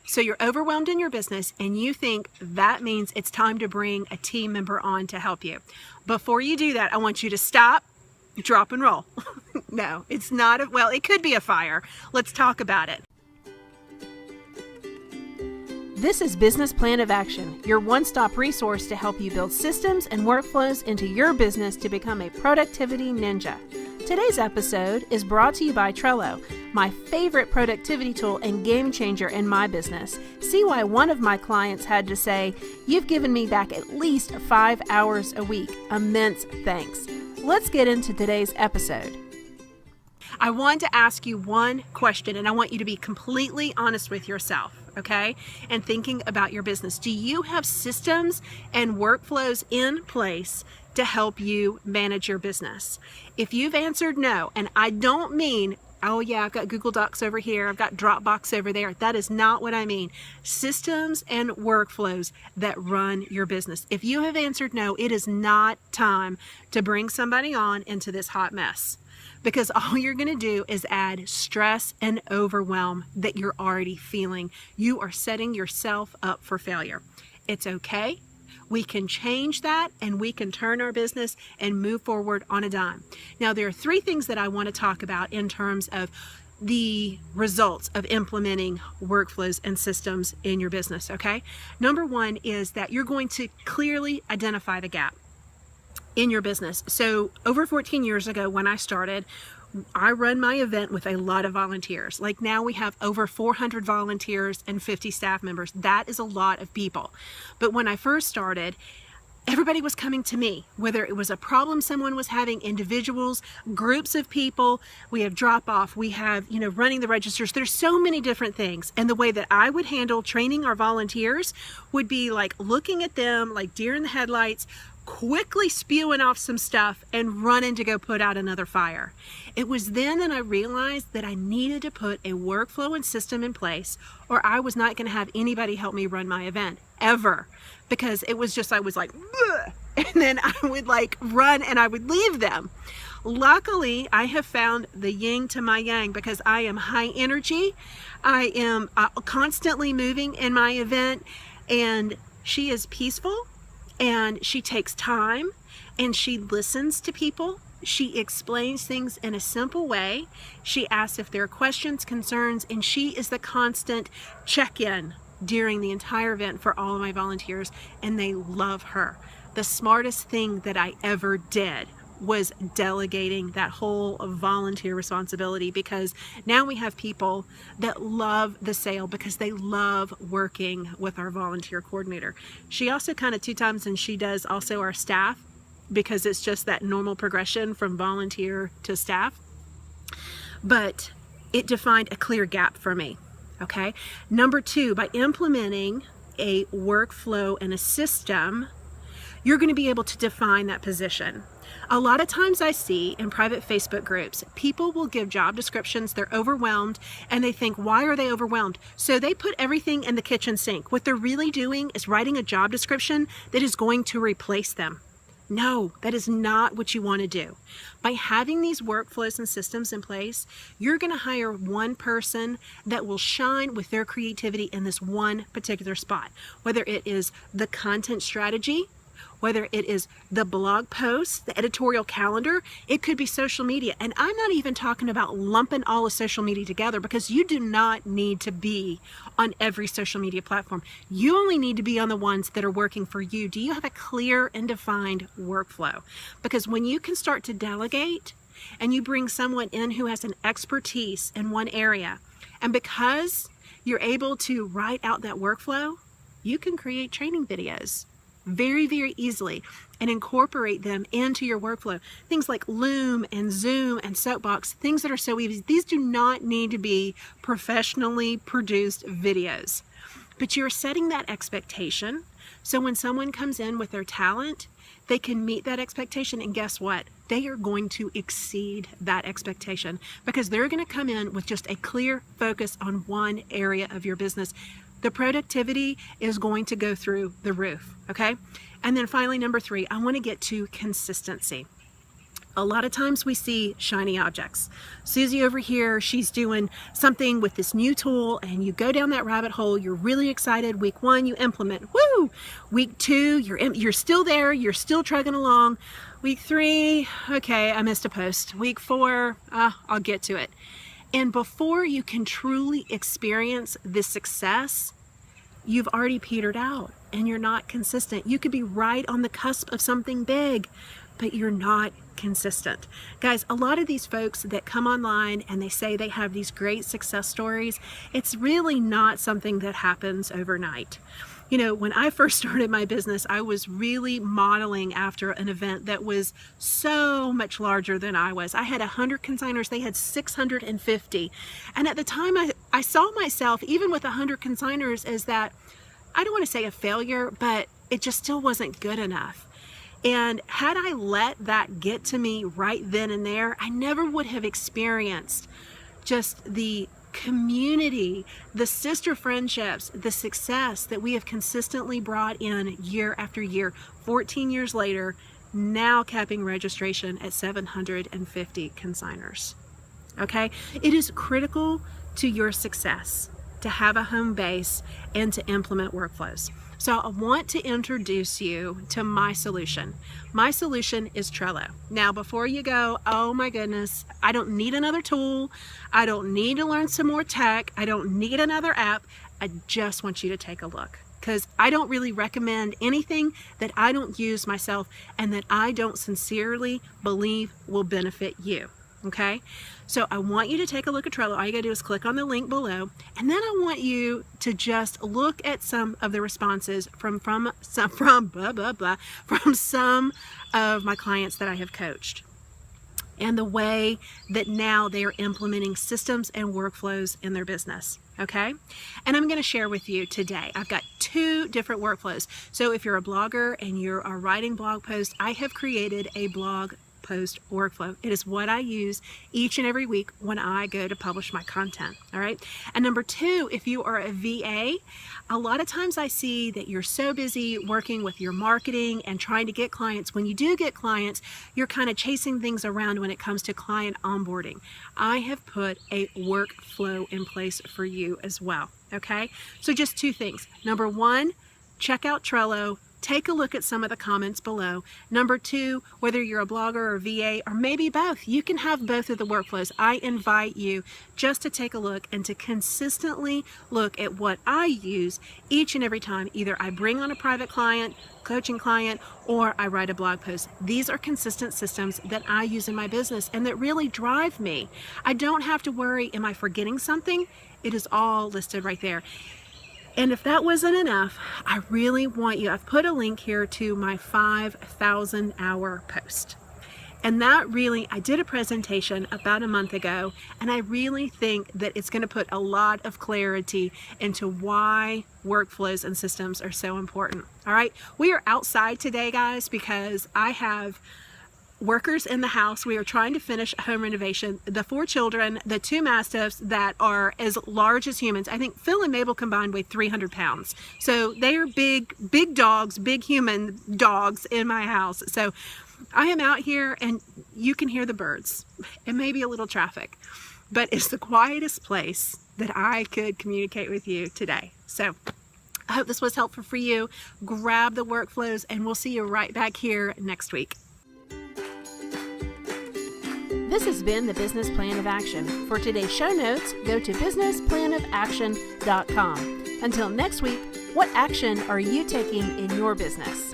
So you're overwhelmed in your business and you think that means it's time to bring a team member on to help you. Before you do that, I want you to stop, drop and roll. No, it's not well, it could be a fire. Let's talk about it. This is Business Plan of Action, your one-stop resource to help you build systems and workflows into your business to become a productivity ninja. Today's episode is brought to you by Trello, my favorite productivity tool and game changer in my business. See why one of my clients had to say, "You've given me back at least 5 hours a week. Immense thanks." Let's get into today's episode. I want to ask you one question, and I want you to be completely honest with yourself, okay? And thinking about your business. Do you have systems and workflows in place to help you manage your business? If you've answered no, and I don't mean, oh yeah, I've got Google Docs over here, I've got Dropbox over there. That is not what I mean. Systems and workflows that run your business. If you have answered no, it is not time to bring somebody on into this hot mess, because all you're going to do is add stress and overwhelm that you're already feeling. You are setting yourself up for failure. It's okay. We can change that and we can turn our business and move forward on a dime. Now, there are 3 things that I want to talk about in terms of the results of implementing workflows and systems in your business, okay? Number 1 is that you're going to clearly identify the gap in your business. So over 14 years ago when I started, I run my event with a lot of volunteers. Like now we have over 400 volunteers and 50 staff members. That is a lot of people. But when I first started, everybody was coming to me, whether it was a problem someone was having, individuals, groups of people. We have drop off, we have, running the registers. There's so many different things. And the way that I would handle training our volunteers would be like looking at them like deer in the headlights, quickly spewing off some stuff and running to go put out another fire. It was then that I realized that I needed to put a workflow and system in place, or I was not going to have anybody help me run my event ever, because it was just, I was like, "Bleh," and then I would like run and I would leave them. Luckily, I have found the yin to my yang, because I am high energy. I am constantly moving in my event, and she is peaceful. And she takes time and she listens to people. She explains things in a simple way. She asks if there are questions, concerns, and she is the constant check-in during the entire event for all of my volunteers, and they love her. The smartest thing that I ever did was delegating that whole volunteer responsibility, because now we have people that love the sale because they love working with our volunteer coordinator. She also kind of 2 times, and she does also our staff, because it's just that normal progression from volunteer to staff. But it defined a clear gap for me. Okay. Number 2, by implementing a workflow and a system, you're going to be able to define that position. A lot of times I see in private Facebook groups, people will give job descriptions, they're overwhelmed, and they think, why are they overwhelmed? So they put everything in the kitchen sink. What they're really doing is writing a job description that is going to replace them. No, that is not what you want to do. By having these workflows and systems in place, you're going to hire one person that will shine with their creativity in this one particular spot, whether it is the content strategy, whether it is the blog post, the editorial calendar, it could be social media. And I'm not even talking about lumping all of social media together, because you do not need to be on every social media platform. You only need to be on the ones that are working for you. Do you have a clear and defined workflow? Because when you can start to delegate and you bring someone in who has an expertise in one area, and because you're able to write out that workflow, you can create training videos very, very easily and incorporate them into your workflow. Things like Loom and Zoom and Soapbox, things that are so easy. These do not need to be professionally produced videos, but you're setting that expectation. So when someone comes in with their talent, they can meet that expectation, and guess what? They are going to exceed that expectation, because they're going to come in with just a clear focus on one area of your business. The productivity is going to go through the roof, okay? And then finally, number 3, I want to get to consistency. A lot of times we see shiny objects. Susie over here, she's doing something with this new tool, and you go down that rabbit hole. You're really excited. Week 1, you implement. Woo! Week 2, you're still there. You're still trucking along. Week 3, okay, I missed a post. Week 4, I'll get to it. And before you can truly experience this success, you've already petered out and you're not consistent. You could be right on the cusp of something big, but you're not consistent. Guys, a lot of these folks that come online and they say they have these great success stories, it's really not something that happens overnight. You know, when I first started my business, I was really modeling after an event that was so much larger than I was. I had 100 consigners, they had 650. And at the time, I saw myself, even with 100 consigners, as that, I don't want to say a failure, but it just still wasn't good enough. And had I let that get to me right then and there, I never would have experienced just the community, the sister friendships, the success that we have consistently brought in year after year. 14 years later, now capping registration at 750 consigners. Okay? It is critical to your success to have a home base and to implement workflows. So I want to introduce you to my solution. My solution is Trello. Now, before you go, oh my goodness, I don't need another tool. I don't need to learn some more tech. I don't need another app. I just want you to take a look, because I don't really recommend anything that I don't use myself and that I don't sincerely believe will benefit you. Okay, so I want you to take a look at Trello. All you gotta do is click on the link below, and then I want you to just look at some of the responses from some of my clients that I have coached, and the way that now they are implementing systems and workflows in their business. Okay, and I'm going to share with you today. I've got 2 different workflows. So if you're a blogger and you're writing blog posts, I have created a blog post workflow. It is what I use each and every week when I go to publish my content. All right. And number 2, if you are a VA, a lot of times I see that you're so busy working with your marketing and trying to get clients. When you do get clients, you're kind of chasing things around when it comes to client onboarding. I have put a workflow in place for you as well. Okay. So just 2 things. Number 1, check out Trello. Take a look at some of the comments below. Number 2, whether you're a blogger or VA or maybe both, you can have both of the workflows. I invite you just to take a look and to consistently look at what I use each and every time. Either I bring on a private client, coaching client, or I write a blog post. These are consistent systems that I use in my business and that really drive me. I don't have to worry, am I forgetting something? It is all listed right there. And if that wasn't enough, I really want you, I've put a link here to my 5,000 hour post. And that really, I did a presentation about a month ago, and I really think that it's going to put a lot of clarity into why workflows and systems are so important. All right, we are outside today, guys, because I have workers in the house. We are trying to finish a home renovation. The 4 children, the 2 mastiffs that are as large as humans. I think Phil and Mabel combined weigh 300 pounds. So they are big dogs, big human dogs in my house. So I am out here and you can hear the birds and maybe a little traffic, but it's the quietest place that I could communicate with you today. So I hope this was helpful for you. Grab the workflows and we'll see you right back here next week. This has been the Business Plan of Action. For today's show notes, go to businessplanofaction.com. Until next week, what action are you taking in your business?